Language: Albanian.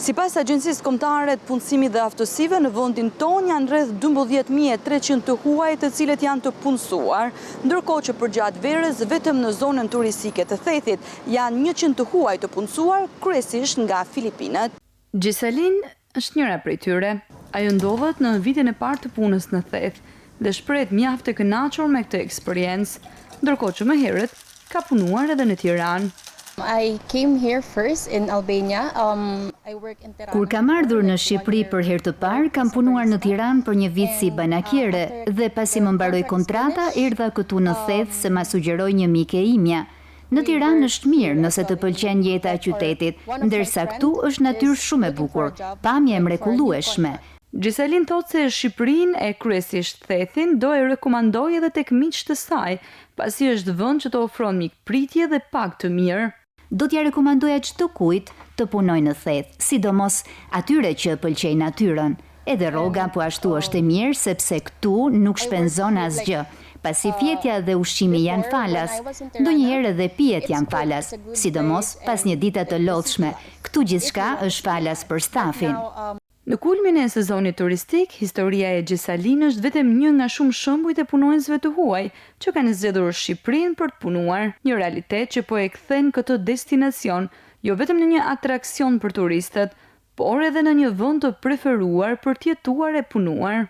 Sipas Agjencisë Kombëtare të Punësimit dhe Aftësive, në vendin tonë janë rreth 12.300 të huaj të cilët janë të punësuar, ndërkohë që përgjatë verës vetëm në zonën turistike të Thethit janë 100 të huaj të punësuar, kryesisht nga Filipinët. Gjesalin është njëra prej tyre. Ajo ndodhet në vitin e parë të punës në Theth dhe shprehet mjaft e kënaqur me këtë eksperiencë, ndërkohë që më herët ka punuar edhe në Tiranë. I came here first in Albania. I work in Tirana. Kur kam ardhur në Shqipëri për herë të parë, kam punuar në Tiranë për një vit si banakiere dhe pasi më mbaroi kontrata, erdha këtu në Theth se ma sugjeroi një mike imja. Në Tiranë është mirë nëse të pëlqen jeta e qytetit, ndërsa këtu është natyrë shumë e bukur, pamje e mrekullueshme. Gjesalin thotë se Shqipërinë e kryesisht Thethin do e rekomandoj edhe tek miqtë të saj, pasi është vend që të ofron mikpritje dhe pak të mirë. Do t'ja rekomandoja çdo kujt të punojë në Theth, sidomos atyre që pëlqejnë natyrën. Edhe rroga po ashtu është e mirë sepse këtu nuk shpenzon asgjë. Pasi fjetja dhe ushqimi janë falas, ndonjëherë edhe pijet janë falas, sidomos pas një dite të lodhshme. Këtu gjithçka është falas për stafin. Në kulmin e sezonit turistik, historia e Gjesalin është vetëm një nga shumë shembujt e punonjësve të huaj që kanë zgjedhur Shqipërinë për të punuar, një realitet që po e kthen këtë destinacion jo vetëm në një atraksion për turistët, por edhe në një vend të preferuar për të jetuar e punuar.